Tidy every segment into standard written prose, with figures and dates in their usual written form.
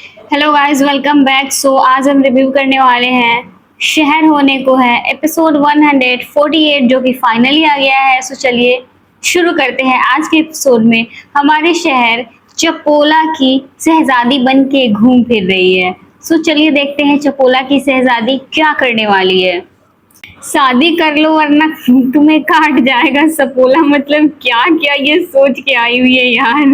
Hello guys, welcome back. So आज हम review करने वाले हैं शहर होने को है एपिसोड 148 जो कि फाइनली आ गया है। सो चलिए शुरू करते हैं आज के एपिसोड में। हमारे शहर चपोला की शहजादी बन के घूम फिर रही है। सो चलिए देखते हैं चपोला की शहजादी क्या करने वाली है। शादी कर लो वरना तुम्हें काट जाएगा सपोला, मतलब क्या क्या ये सोच के आई हुई है यार।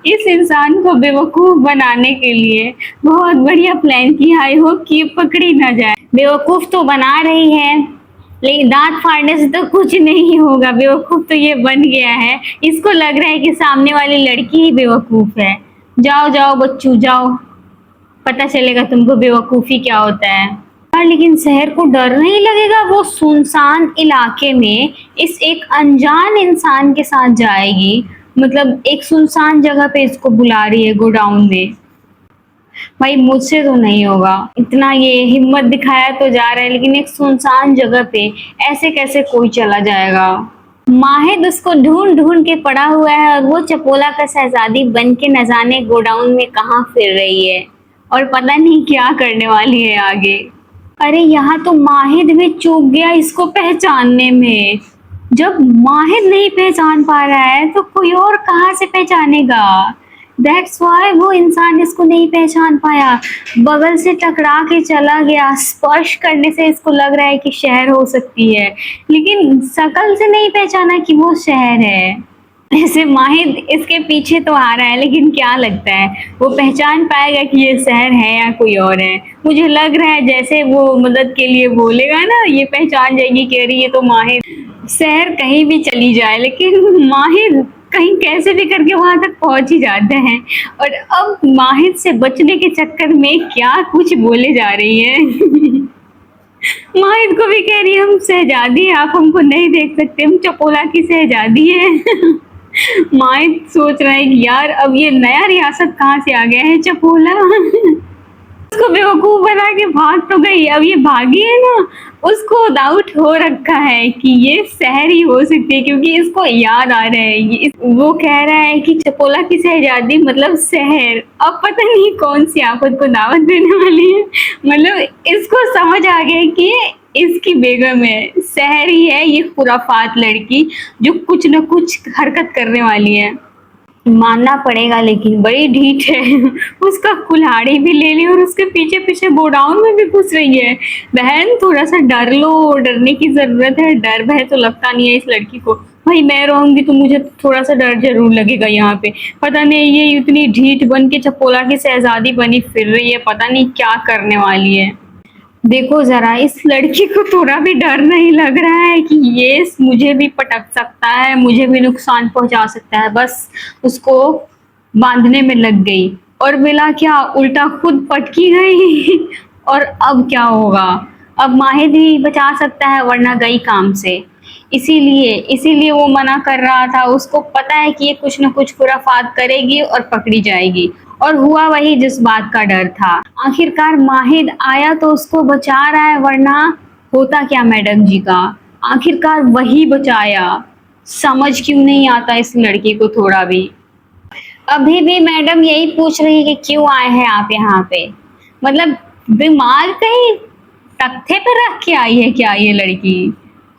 इस इंसान को बेवकूफ बनाने के लिए बहुत बढ़िया प्लान किया। आई होप कि ये पकड़ी ना जाए। बेवकूफ तो बना रही है लेकिन दांत फाड़ने से तो कुछ नहीं होगा। बेवकूफ तो ये बन गया है। इसको लग रहा है कि सामने वाली लड़की ही बेवकूफ है। जाओ जाओ बच्चू जाओ, पता चलेगा तुमको बेवकूफी क्या होता है। हाँ, लेकिन शहर को डर नहीं लगेगा? वो सुनसान इलाके में इस एक अनजान इंसान के साथ जाएगी, मतलब एक सुनसान जगह पे इसको बुला रही है गोडाउन में। भाई मुझसे तो नहीं होगा इतना, ये हिम्मत दिखाया तो जा रहा है लेकिन एक सुनसान जगह पे ऐसे कैसे कोई चला जाएगा। माहिद उसको ढूंढ ढूंढ के पड़ा हुआ है और वो चपोला का शहजादी बन के न जाने गोडाउन में कहाँ फिर रही है और पता नहीं क्या करने वाली है आगे। अरे यहाँ तो माहिद भी चूक गया इसको पहचानने में। जब माहिद नहीं पहचान पा रहा है तो कोई और कहाँ से पहचानेगा। दैट्स वाई वो इंसान इसको नहीं पहचान पाया, बगल से टकरा के चला गया। स्पर्श करने से इसको लग रहा है कि शहर हो सकती है लेकिन शक्ल से नहीं पहचाना कि वो शहर है। ऐसे माहिद इसके पीछे तो आ रहा है लेकिन क्या लगता है वो पहचान पाएगा कि ये शहर है या कोई और है। मुझे लग रहा है जैसे वो मदद के लिए बोलेगा ना, ये पहचान जाएगी कि अरे ये तो माहिद। शहर कहीं भी चली जाए लेकिन माहिद कहीं कैसे भी करके वहां तक पहुंच ही जाते हैं। और अब माहिद से बचने के चक्कर में क्या कुछ बोले जा रही है। माहिद को भी कह रही है हम शहजादी हैं, आप हमको नहीं देख सकते, हम चपोला की शहजादी है। माहिद सोच रहा है कि यार अब ये नया रियासत कहाँ से आ गया है चपोला। उसको बेवकूफ बना के भाग तो गई, अब ये भागी है ना, उसको डाउट हो रखा है कि ये शहर ही हो सकती है क्योंकि इसको याद आ रहा है वो कह रहा है कि चपोला की शहजादी मतलब शहर। अब पता नहीं कौन सी आफत को दावत देने वाली है। मतलब इसको समझ आ गया कि इसकी बेगम है, शहर ही है ये खुराफात लड़की जो कुछ न कुछ हरकत करने वाली है। मानना पड़ेगा लेकिन बड़ी ढीठ है। उसका कुल्हाड़ी भी ले ली और उसके पीछे पीछे गोडाउन में भी घुस रही है। बहन थोड़ा सा डर लो, डरने की जरूरत है। डर भय तो लगता नहीं है इस लड़की को। भाई मैं रहूंगी तो मुझे थोड़ा सा डर जरूर लगेगा यहाँ पे। पता नहीं ये इतनी ढीठ बन के चपोला की शहजादी बनी फिर रही है, पता नहीं क्या करने वाली है। देखो जरा इस लड़की को थोड़ा भी डर नहीं लग रहा है कि ये मुझे भी पटक सकता है, मुझे भी नुकसान पहुंचा सकता है। बस उसको बांधने में लग गई और मिला क्या, उल्टा खुद पटकी गई। और अब क्या होगा? अब माहिद ही बचा सकता है वरना गई काम से। इसीलिए इसीलिए वो मना कर रहा था। उसको पता है कि ये कुछ न कुछ खुराफात करेगी और पकड़ी जाएगी। और हुआ वही जिस बात का डर था। आखिरकार माहिद आया तो उसको बचा रहा है, वरना होता क्या मैडम जी का। आखिरकार वही बचाया। समझ क्यों नहीं आता इस लड़की को थोड़ा भी। अभी भी मैडम यही पूछ रही है कि क्यों आए हैं आप यहाँ पे। मतलब दिमाग कहीं तख्ते पे रख के आई है क्या ये लड़की।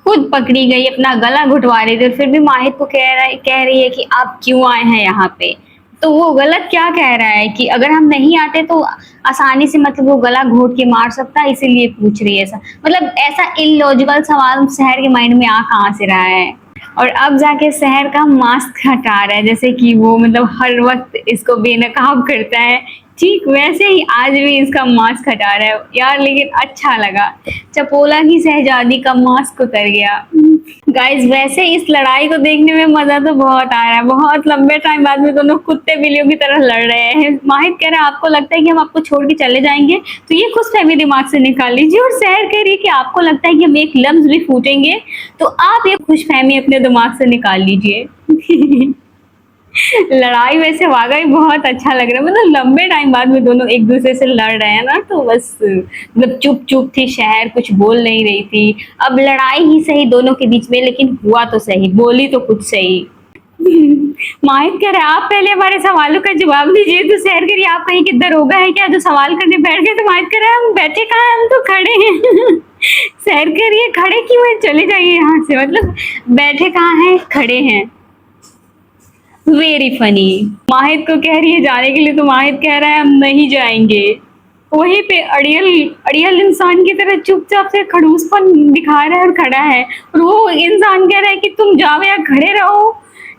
खुद पकड़ी गई, अपना गला घुटवा रही थी, फिर भी माहिद को कह रही है कि आप क्यों आए हैं यहाँ पे। तो वो गलत क्या कह रहा है कि अगर हम नहीं आते तो आसानी से, मतलब वो गला घोट के मार सकता है, इसीलिए पूछ रही है ऐसा। मतलब ऐसा इलॉजिकल सवाल शहर के माइंड में आ कहाँ से रहा है। और अब जाके शहर का मास्क हटा रहा है, जैसे कि वो मतलब हर वक्त इसको बेनकाब करता है, ठीक वैसे ही आज भी इसका मास्क हटा रहा है यार। लेकिन अच्छा लगा, चपोला की शहजादी का मास्क उतर गया। गाइज वैसे इस लड़ाई को देखने में मजा तो बहुत आ रहा है। बहुत लंबे टाइम बाद में दोनों कुत्ते बिल्लियों की तरह लड़ रहे हैं। माहिद कह रहा है आपको लगता है कि हम आपको छोड़ के चले जाएंगे, तो ये खुशफहमी दिमाग से निकाल लीजिए। और शहर कह रही है कि आपको लगता है कि हम एक लफ्ज भी फूटेंगे, तो आप ये खुशफहमी अपने दिमाग से निकाल लीजिए। लड़ाई वैसे वाकई बहुत अच्छा लग रहा है। मतलब लंबे टाइम बाद में दोनों एक दूसरे से लड़ रहे हैं ना, तो बस मतलब चुप चुप थी शहर, कुछ बोल नहीं रही थी। अब लड़ाई ही सही दोनों के बीच में, लेकिन हुआ तो सही, बोली तो कुछ सही। माहित कह रहा है आप पहले हमारे सवालों का जवाब दीजिए। तो सहर करिए आप कहीं की दरोगा है क्या जो सवाल करने बैठ गए। तो माहित कह रहा है हम बैठे कहाँ हैं, हम तो खड़े हैं। सहर करिए खड़े क्यों हैं, चले जाइए यहाँ से, मतलब बैठे कहाँ हैं, खड़े हैं। Very funny. माहित को कह रही है जाने के लिए, तो माहित कह रहा है हम नहीं जाएंगे। वहीं पे अड़ियल अड़ियल इंसान की तरह चुपचाप से खड़ूसपन दिखा रहा है और खड़ा है। और वो इंसान कह रहा है कि तुम जाओ या खड़े रहो,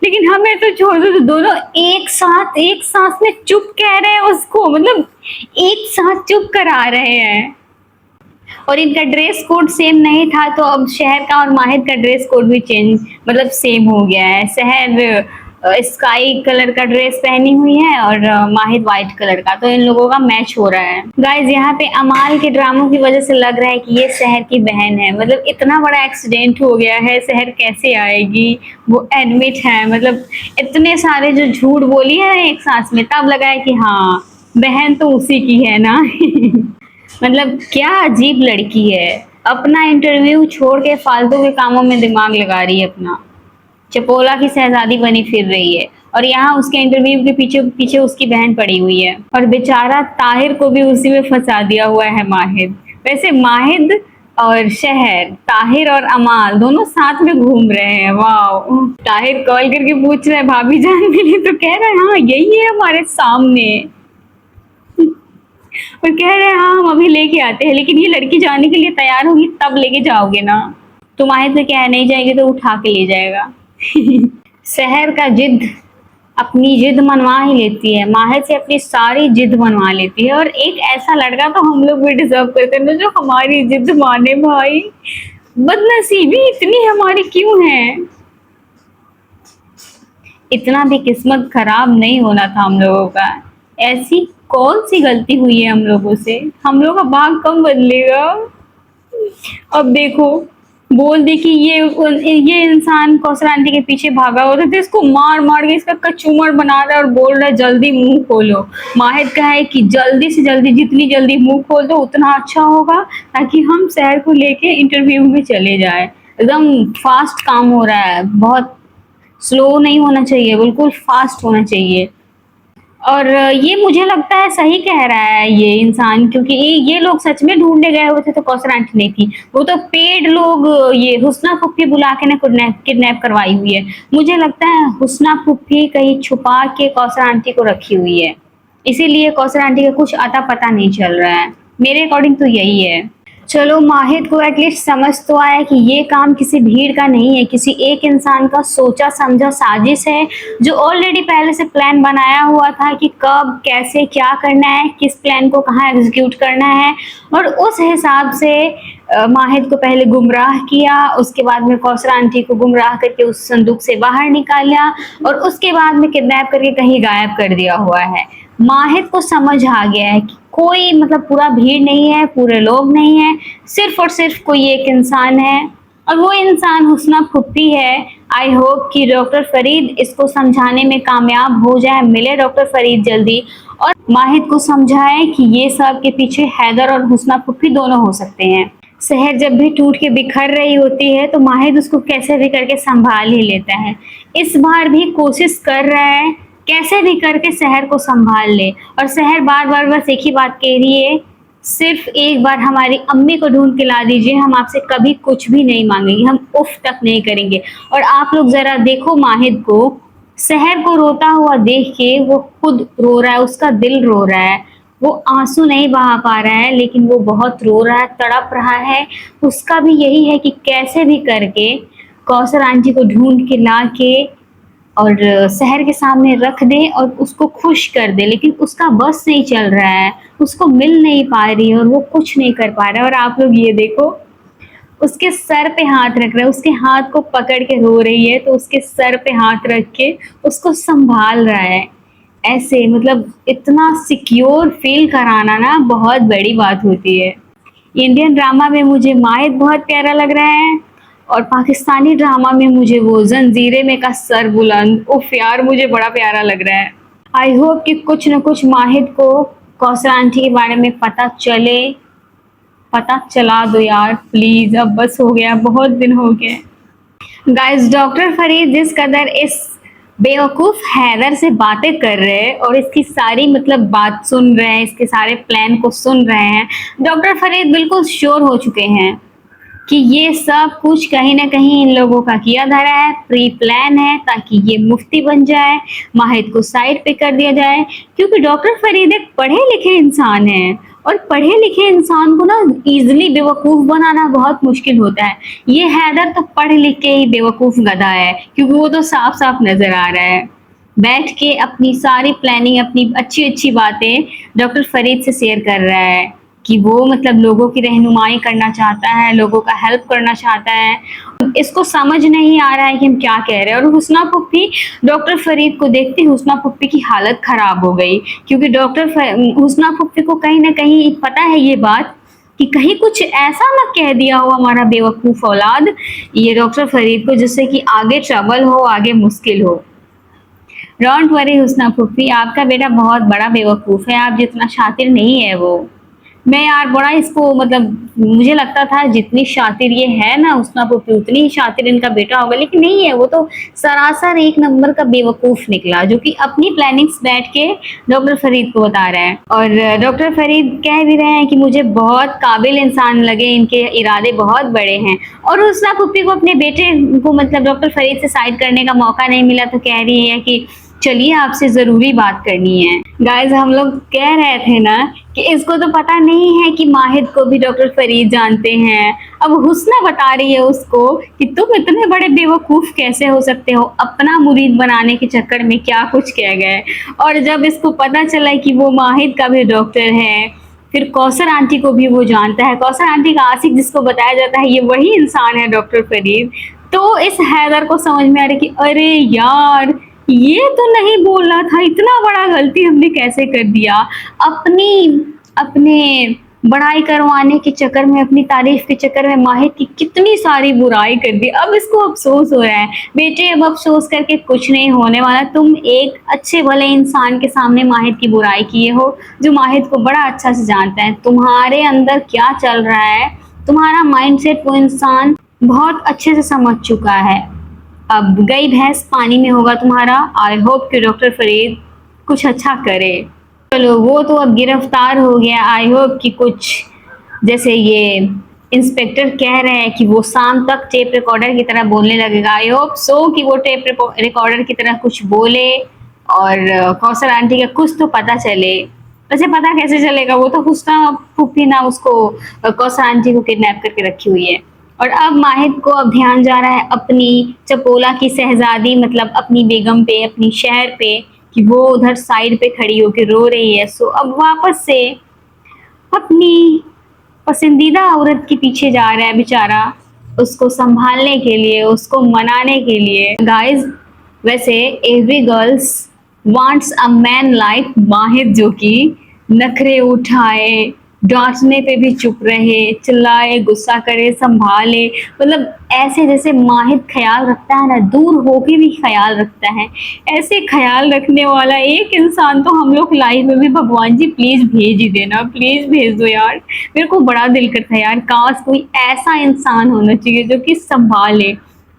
लेकिन हमें तो छोड़ दो। तो दोनों एक साथ एक सांस में चुप कह रहे हैं उसको, मतलब एक साथ चुप करा रहे हैं। और इनका ड्रेस कोड सेम नहीं था, तो अब शहर का और माहिर का ड्रेस कोड भी चेंज, मतलब सेम हो गया है। शहर स्काई कलर का ड्रेस पहनी हुई है और माहिर व्हाइट कलर का, तो इन लोगों का मैच हो रहा है। गाइज यहाँ पे अमाल के ड्रामों की वजह से लग रहा है कि ये शहर की बहन है। मतलब इतना बड़ा एक्सीडेंट हो गया है, शहर कैसे आएगी, वो एडमिट है। मतलब इतने सारे जो झूठ बोली है एक सांस में, तब लगा है कि हाँ बहन तो उसी की है ना। मतलब क्या अजीब लड़की है, अपना इंटरव्यू छोड़ के फालतू के कामों में दिमाग लगा रही है अपना। चपोला की शहजादी बनी फिर रही है और यहाँ उसके इंटरव्यू के पीछे पीछे उसकी बहन पड़ी हुई है। और बेचारा ताहिर को भी उसी में फंसा दिया हुआ है माहिद। वैसे माहिद और शहर, ताहिर और अमाल दोनों साथ में घूम रहे हैं। वाह। ताहिर कॉल करके पूछ रहा है भाभी जान मिली, तो कह रहा है हाँ यही है हमारे सामने। और कह रहे हैं हाँ हम अभी लेके आते हैं, लेकिन ये लड़की जाने के लिए तैयार होगी तब लेके जाओगे ना। तो माहिर से क्या है, नहीं जाएगी तो उठा के ले जाएगा। शहर का जिद अपनी जिद मनवा ही लेती है, माहिर से अपनी सारी जिद मनवा लेती है। और एक ऐसा लड़का तो हम लोग भी डिजर्व करते हैं ना जो हमारी जिद माने भाई। बदनसीबी इतनी हमारी क्यों है, इतना भी किस्मत खराब नहीं होना था हम लोगों का। ऐसी कौन सी गलती हुई है हम लोगों से, हम लोग का भाग कब बदलेगा। अब देखो बोल दे कि ये इंसान कौसर आंटी के पीछे भागा होता था, इसको मार मार के इसका कचूमर बना रहा है और बोल रहा है जल्दी मुंह खोलो। माहिर का है कि जल्दी से जल्दी, जितनी जल्दी मुंह खोल दो उतना अच्छा होगा, ताकि हम शहर को लेके इंटरव्यू में चले जाए। एकदम फास्ट काम हो रहा है, बहुत स्लो नहीं होना चाहिए, बिल्कुल फास्ट होना चाहिए। और ये मुझे लगता है सही कह रहा है ये इंसान, क्योंकि ये लोग सच में ढूंढने गए हुए थे तो कौसर आंटी नहीं थी, वो तो पेड लोग ये हुस्ना फुप्पी बुला के ना किडनैप करवाई हुई है। मुझे लगता है हुस्ना फुप्पी कहीं छुपा के कौसर आंटी को रखी हुई है, इसीलिए कौसर आंटी का कुछ अता पता नहीं चल रहा है। मेरे अकॉर्डिंग तो यही है। चलो माहिद को एटलीस्ट समझ तो आया कि ये काम किसी भीड़ का नहीं है, किसी एक इंसान का सोचा समझा साजिश है, जो ऑलरेडी पहले से प्लान बनाया हुआ था कि कब कैसे क्या करना है, किस प्लान को कहाँ एग्जीक्यूट करना है। और उस हिसाब से माहिद को पहले गुमराह किया, उसके बाद में कौसर आंटी को गुमराह करके उस संदूक से बाहर निकाला और उसके बाद में किडनैप करके कहीं गायब कर दिया हुआ है। माहिद को समझ आ गया है कि कोई मतलब पूरा भीड़ नहीं है, पूरे लोग नहीं है, सिर्फ और सिर्फ कोई एक इंसान है और वो इंसान हुस्ना फुप्पी है। आई होप कि डॉक्टर फरीद इसको समझाने में कामयाब हो जाए, मिले डॉक्टर फरीद जल्दी और माहिद को समझाए कि ये सब के पीछे हैदर और हुस्ना फुप्पी दोनों हो सकते हैं। शहर जब भी टूट के बिखर रही होती है तो माहिद उसको कैसे भी करके संभाल ही लेता है। इस बार भी कोशिश कर रहा है कैसे भी करके शहर को संभाल ले, और शहर बार बार बस एक ही बात कह रही है, सिर्फ एक बार हमारी अम्मी को ढूंढ के ला दीजिए, हम आपसे कभी कुछ भी नहीं मांगेंगे, हम उफ तक नहीं करेंगे। और आप लोग जरा देखो माहिद को, शहर को रोता हुआ देख के वो खुद रो रहा है, उसका दिल रो रहा है, वो आंसू नहीं बहा पा रहा है लेकिन वो बहुत रो रहा है, तड़प रहा है। उसका भी यही है कि कैसे भी करके कौसर आंटी को ढूंढ के ला के और शहर के सामने रख दे और उसको खुश कर दे, लेकिन उसका बस नहीं चल रहा है, उसको मिल नहीं पा रही है और वो कुछ नहीं कर पा रहा है। और आप लोग ये देखो, उसके सर पे हाथ रख रहा है, उसके हाथ को पकड़ के रो रही है तो उसके सर पे हाथ रख के उसको संभाल रहा है ऐसे। मतलब इतना सिक्योर फील कराना ना बहुत बड़ी बात होती है। इंडियन ड्रामा में मुझे माहिद बहुत प्यारा लग रहा है और पाकिस्तानी ड्रामा में मुझे वो जंजीरे में का सर बुलंद, उफ यार मुझे बड़ा प्यारा लग रहा है। आई होप कि कुछ न कुछ माहिद को कौसर आंटी के बारे में पता चले, पता चला दो यार प्लीज, अब बस हो गया, बहुत दिन हो गए। गाइस डॉक्टर फरीद जिस कदर इस बेवकूफ हैदर से बातें कर रहे हैं और इसकी सारी मतलब बात सुन रहे हैं, इसके सारे प्लान को सुन रहे हैं। डॉक्टर फरीद बिल्कुल श्योर हो चुके हैं कि ये सब कुछ कहीं ना कहीं इन लोगों का किया धरा है, प्री प्लान है, ताकि ये मुफ्ती बन जाए, माहिद को साइड पे कर दिया जाए। क्योंकि डॉक्टर फरीद एक पढ़े लिखे इंसान है और पढ़े लिखे इंसान को ना इजीली बेवकूफ बनाना बहुत मुश्किल होता है। ये हैदर तो पढ़ लिख के ही बेवकूफ गधा है, क्योंकि वो तो साफ साफ नजर आ रहा है। बैठ के अपनी सारी प्लानिंग, अपनी अच्छी अच्छी बातें डॉक्टर फरीद से शेयर कर रहा है कि वो मतलब लोगों की रहनुमाई करना चाहता है, लोगों का हेल्प करना चाहता है। इसको समझ नहीं आ रहा है कि हम क्या कह रहे हैं। और हुस्ना पुप्पी डॉक्टर फरीद को देखते ही हुस्ना पुप्पी की हालत खराब हो गई, क्योंकि हुस्ना पुप्पी को कहीं ना कहीं पता है ये बात कि कहीं कुछ ऐसा ना कह दिया हो हमारा बेवकूफ औलाद ये डॉक्टर फरीद को, जिससे कि आगे ट्रबल हो, आगे मुश्किल हो। डोंट वरी हुस्ना पुप्पी, आपका बेटा बहुत बड़ा बेवकूफ है, आप जितना शातिर नहीं है वो। मैं यार बड़ा इसको मतलब मुझे लगता था जितनी शातिर ये है ना हुस्ना पुप्पी, उतनी ही शातिर इनका बेटा होगा, लेकिन नहीं है। वो तो सरासर एक नंबर का बेवकूफ निकला, जो कि अपनी प्लानिंग्स बैठ के डॉक्टर फरीद को बता रहा है। और डॉक्टर फरीद कह भी रहे हैं कि मुझे बहुत काबिल इंसान लगे, इनके इरादे बहुत बड़े हैं। और हुस्ना पुप्पी को अपने बेटे को मतलब डॉक्टर फरीद से साइड करने का मौका नहीं मिला, तो कह रही है कि चलिए आपसे जरूरी बात करनी है। गाइस, हम लोग कह रहे थे ना कि इसको तो पता नहीं है कि माहिद को भी डॉक्टर फरीद जानते हैं। अब हुस्ना बता रही है उसको कि तुम इतने बड़े बेवकूफ कैसे हो सकते हो, अपना मुरीद बनाने के चक्कर में क्या कुछ कह गए। और जब इसको पता चला कि वो माहिद का भी डॉक्टर है, फिर कौसर आंटी को भी वो जानता है, कौसर आंटी का आशिक जिसको बताया जाता है, ये वही इंसान है डॉक्टर फरीद। तो इस हैदर को समझ में आ रहा है कि अरे यार, ये तो नहीं बोलना था, इतना बड़ा गलती हमने कैसे कर दिया। अपने बड़ाई करवाने के चक्कर में, अपनी तारीफ के चक्कर में माहिद की कितनी सारी बुराई कर दी। अब इसको अफसोस हो रहा है। बेटे, अब अफसोस करके कुछ नहीं होने वाला। तुम एक अच्छे भले इंसान के सामने माहिद की बुराई किए हो, जो माहिद को बड़ा अच्छा से जानता है। तुम्हारे अंदर क्या चल रहा है, तुम्हारा माइंडसेट वो इंसान बहुत अच्छे से समझ चुका है। अब गई भैंस पानी में होगा तुम्हारा। आई होप कि डॉक्टर फरीद कुछ अच्छा करे। चलो, वो तो अब गिरफ्तार हो गया। आई होप कि कुछ, जैसे ये इंस्पेक्टर कह रहे हैं कि वो शाम तक टेप रिकॉर्डर की तरह बोलने लगेगा। आई होप सो कि वो टेप रिकॉर्डर की तरह कुछ बोले और कौसर आंटी का कुछ तो पता चले। वैसे पता कैसे चलेगा, वो तो हुस्ना पुप्पी ना उसको कौसर आंटी को किडनैप करके रखी हुई है। और अब माहिद को अब ध्यान जा रहा है अपनी चपोला की शहजादी, मतलब अपनी बेगम पे, अपनी शहर पे, कि वो उधर साइड पे खड़ी होकर रो रही है। सो अब वापस से अपनी पसंदीदा औरत के पीछे जा रहा है बेचारा, उसको संभालने के लिए, उसको मनाने के लिए। गाइस, वैसे every girls wants a man like Mahid, जो कि नखरे उठाए, डांटने पे भी चुप रहे, चिल्लाए, गुस्सा करे, संभाले, मतलब ऐसे जैसे माहिद ख्याल रखता है ना, दूर होके भी ख्याल रखता है। ऐसे ख्याल रखने वाला एक इंसान तो हम लोग लाइफ में भी, भगवान जी प्लीज भेज ही देना, प्लीज भेज दो यार। मेरे को बड़ा दिल करता है यार, काश कोई ऐसा इंसान होना चाहिए जो कि संभाले,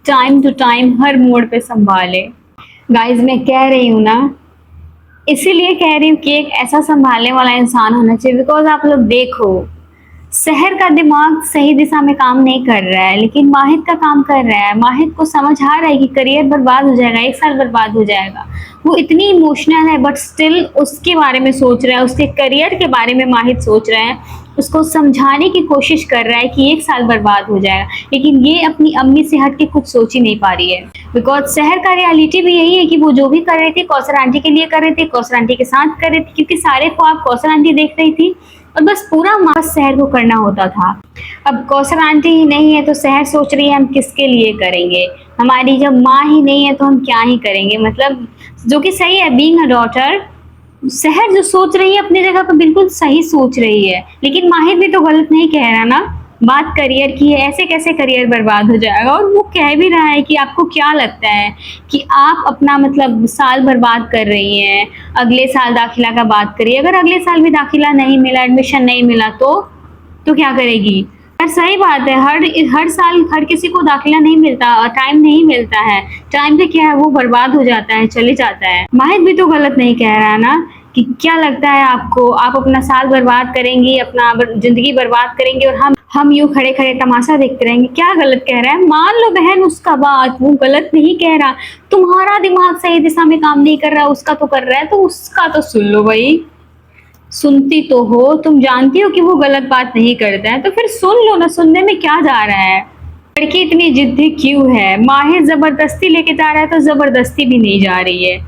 टाइम टू टाइम हर मोड़ पे संभाले। गाइज, मैं कह रही हूँ ना, इसीलिए कह रही हूँ कि एक ऐसा संभालने वाला इंसान होना चाहिए। बिकॉज आप लोग देखो, शहर का दिमाग सही दिशा में काम नहीं कर रहा है, लेकिन माहिद का काम कर रहा है। माहिद को समझ आ रहा है कि करियर बर्बाद हो जाएगा, 1 साल बर्बाद हो जाएगा। वो इतनी इमोशनल है, बट स्टिल उसके बारे में सोच रहा है, उसके करियर के बारे में माहिद सोच रहा है, उसको समझाने की कोशिश कर रहा है कि 1 साल बर्बाद हो जाएगा। लेकिन ये अपनी अम्मी से हट के कुछ सोच ही नहीं पा रही है। बिकॉज शहर का रियलिटी भी यही है कि वो जो भी कर रही थी कौसर आंटी के लिए कर रही थी, कौसर आंटी के साथ कर रही थी, क्योंकि सारे ख्वाब कौसर आंटी देख रही थी और बस पूरा मास शहर को करना होता था। अब कौसर आंटी ही नहीं है तो शहर सोच रही है हम किसके लिए करेंगे, हमारी जब माँ ही नहीं है तो हम क्या ही करेंगे। मतलब जो कि सही है, बीइंग अ डॉटर, शहर जो सोच रही है अपनी जगह पर बिल्कुल सही सोच रही है। लेकिन माहिद भी तो गलत नहीं कह रहा ना, बात करियर की है, ऐसे कैसे करियर बर्बाद हो जाएगा। और वो कह भी रहा है कि आपको क्या लगता है कि आप अपना मतलब साल बर्बाद कर रही हैं, अगले साल दाखिला का बात करिए। अगर अगले साल भी दाखिला नहीं मिला, एडमिशन नहीं मिला तो क्या करेगी? पर सही बात है, हर साल हर किसी को दाखिला नहीं मिलता और टाइम नहीं मिलता है। टाइम पे क्या है वो बर्बाद हो जाता है, चले जाता है। माहिर भी तो गलत नहीं कह रहा है ना। कि क्या लगता है आपको, आप अपना साल बर्बाद करेंगी, अपना जिंदगी बर्बाद करेंगे और हम यूं खड़े खड़े तमाशा देखते रहेंगे? क्या गलत कह रहा है? मान लो बहन उसका बात, वो गलत नहीं कह रहा। तुम्हारा दिमाग सही दिशा में काम नहीं कर रहा, उसका तो कर रहा है, तो उसका तो सुन लो भाई। सुनती तो हो, तुम जानती हो कि वो गलत बात नहीं करता है, तो फिर सुन लो ना, सुनने में क्या जा रहा है? लड़की इतनी जिद्दी क्यों है? माहिर जबरदस्ती लेके जा रहा है तो जबरदस्ती भी नहीं जा रही है।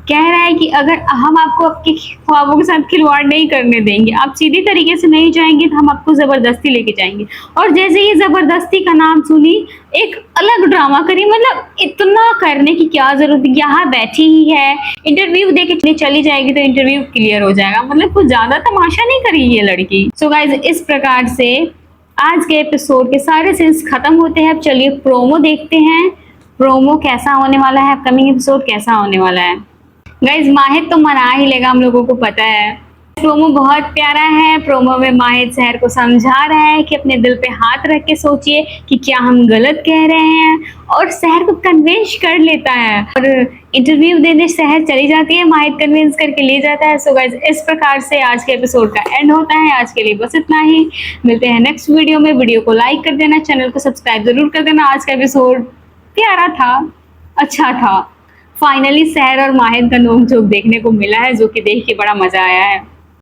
कह रहा है कि अगर हम आपको आपके ख्वाबों के साथ खिलवाड़ नहीं करने देंगे, आप सीधी तरीके से नहीं जाएंगे, तो हम आपको जबरदस्ती लेके जाएंगे। और जैसे ही जबरदस्ती का नाम सुनी, एक अलग ड्रामा करी। मतलब इतना करने की क्या जरूरत है? यहाँ बैठी ही है, इंटरव्यू दे के चली जाएगी तो इंटरव्यू क्लियर हो जाएगा। मतलब कुछ ज्यादा तमाशा नहीं करी ये लड़की। सो गाइज, इस प्रकार से आज के एपिसोड के सारे सीन्स खत्म होते हैं। अब चलिए प्रोमो देखते हैं, प्रोमो कैसा होने वाला है, अपकमिंग एपिसोड कैसा होने वाला है। गाइज, माहिर तो मना ही लेगा, हम लोगों को पता है। प्रोमो बहुत प्यारा है। प्रोमो में माहिर शहर को समझा रहा है कि अपने दिल पे हाथ रख के सोचिए कि क्या हम गलत कह रहे हैं, और शहर को कन्विंस कर लेता है। और इंटरव्यू देने शहर चली जाती है, माहिर कन्विंस करके ले जाता है। सो गाइज, इस प्रकार से आज के एपिसोड का एंड होता है। आज के लिए बस इतना ही। मिलते हैं नेक्स्ट वीडियो में। वीडियो को लाइक कर देना, चैनल को सब्सक्राइब जरूर कर देना। आज का एपिसोड प्यारा था, अच्छा था। फाइनली शहर और माहिर का नोक झोंक देखने को मिला है, जो कि देख के बड़ा मजा आया है।